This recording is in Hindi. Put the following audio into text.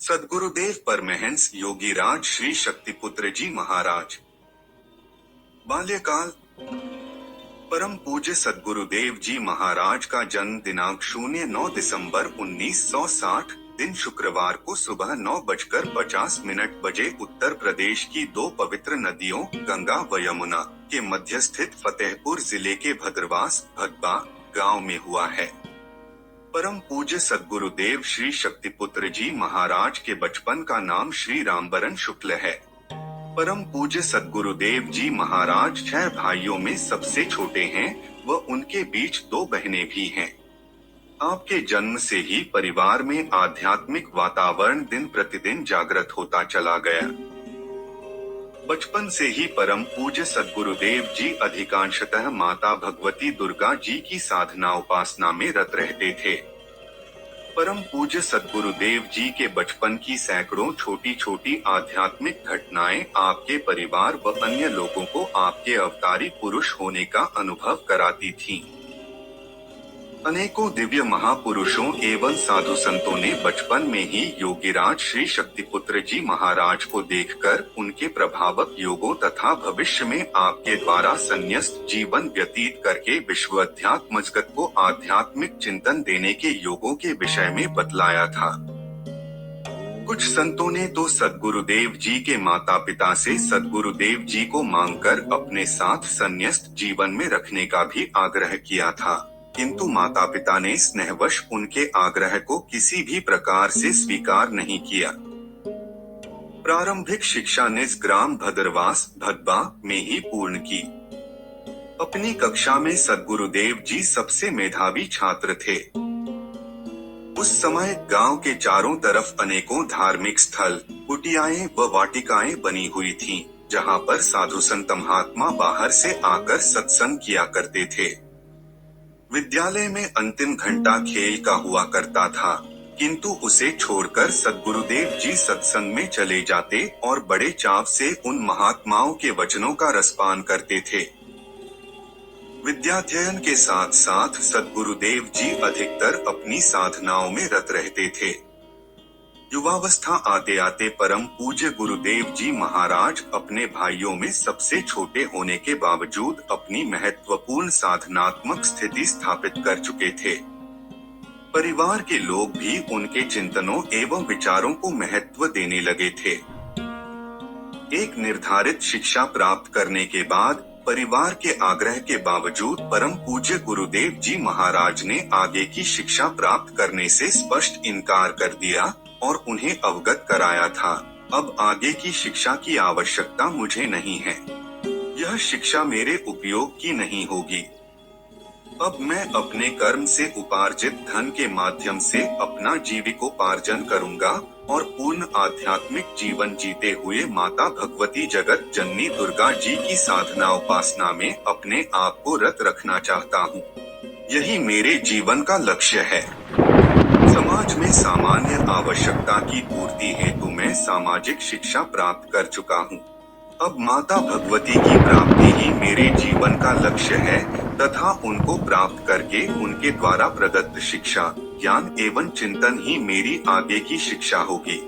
सद्गुरुदेव परमहंस योगीराज श्री शक्तिपुत्र जी महाराज। बाल्यकाल। परम पूज्य सद्गुरुदेव जी महाराज का जन्म दिनांक 09 दिसंबर 1960 दिन शुक्रवार को सुबह 9:50 बजे उत्तर प्रदेश की दो पवित्र नदियों गंगा व यमुना के मध्य स्थित फतेहपुर जिले के भद्रवास भगबा गांव में हुआ है। परम पूज्य सद्गुरुदेव श्री शक्तिपुत्र जी महाराज के बचपन का नाम श्री रामबरन शुक्ल है। परम पूज्य सद्गुरुदेव जी महाराज 6 भाइयों में सबसे छोटे हैं व उनके बीच 2 बहनें भी हैं। आपके जन्म से ही परिवार में आध्यात्मिक वातावरण दिन प्रतिदिन जागृत होता चला गया। बचपन से ही परम पूज्य सद्गुरुदेव जी अधिकांशतः माता भगवती दुर्गा जी की साधना उपासना में रत रहते थे। परम पूज्य सद्गुरुदेव जी के बचपन की सैकड़ों छोटी छोटी आध्यात्मिक घटनाएं आपके परिवार व अन्य लोगों को आपके अवतारी पुरुष होने का अनुभव कराती थीं। अनेकों दिव्य महापुरुषों एवं साधु संतों ने बचपन में ही योगीराज श्री शक्तिपुत्र जी महाराज को देखकर उनके प्रभावक योगों तथा भविष्य में आपके द्वारा संन्यस्त जीवन व्यतीत करके विश्व अध्यात्म जगत को आध्यात्मिक चिंतन देने के योगों के विषय में बतलाया था। कुछ संतों ने तो सद्गुरुदेव जी के माता पिता से सद्गुरुदेव जी को मांगकर अपने साथ संन्यस्त जीवन में रखने का भी आग्रह किया था, किंतु माता पिता ने स्नेहवश उनके आग्रह को किसी भी प्रकार से स्वीकार नहीं किया। प्रारंभिक शिक्षा निज ग्राम भद्रवास भगबा में ही पूर्ण की। अपनी कक्षा में सद्गुरुदेव जी सबसे मेधावी छात्र थे। उस समय गांव के चारों तरफ अनेकों धार्मिक स्थल, कुटियाएं व वाटिकाएं बनी हुई थीं, जहां पर साधु संत महात्मा बाहर से आकर सत्संग किया करते थे। विद्यालय में अंतिम घंटा खेल का हुआ करता था, किंतु उसे छोड़कर सद्गुरुदेव जी सत्संग में चले जाते और बड़े चाव से उन महात्माओं के वचनों का रसपान करते थे। विद्याध्ययन के साथ साथ सद्गुरुदेव जी अधिकतर अपनी साधनाओं में रत रहते थे। युवावस्था आते आते परम पूज्य गुरुदेव जी महाराज अपने भाइयों में सबसे छोटे होने के बावजूद अपनी महत्वपूर्ण साधनात्मक स्थिति स्थापित कर चुके थे। परिवार के लोग भी उनके चिंतनों एवं विचारों को महत्व देने लगे थे। एक निर्धारित शिक्षा प्राप्त करने के बाद परिवार के आग्रह के बावजूद परम पूज्य गुरुदेव जी महाराज ने आगे की शिक्षा प्राप्त करने से स्पष्ट इनकार कर दिया और उन्हें अवगत कराया था, अब आगे की शिक्षा की आवश्यकता मुझे नहीं है। यह शिक्षा मेरे उपयोग की नहीं होगी। अब मैं अपने कर्म से उपार्जित धन के माध्यम से अपना जीविकोपार्जन करूंगा और पूर्ण आध्यात्मिक जीवन जीते हुए माता भगवती जगत जननी दुर्गा जी की साधना उपासना में अपने आप को रत रखना चाहता हूँ। यही मेरे जीवन का लक्ष्य है। समाज में सामान्य आवश्यकता की पूर्ति हेतु मैं सामाजिक शिक्षा प्राप्त कर चुका हूँ। अब माता भगवती की प्राप्ति ही मेरे जीवन का लक्ष्य है तथा उनको प्राप्त करके उनके द्वारा प्रदत्त शिक्षा, ज्ञान एवं चिंतन ही मेरी आगे की शिक्षा होगी।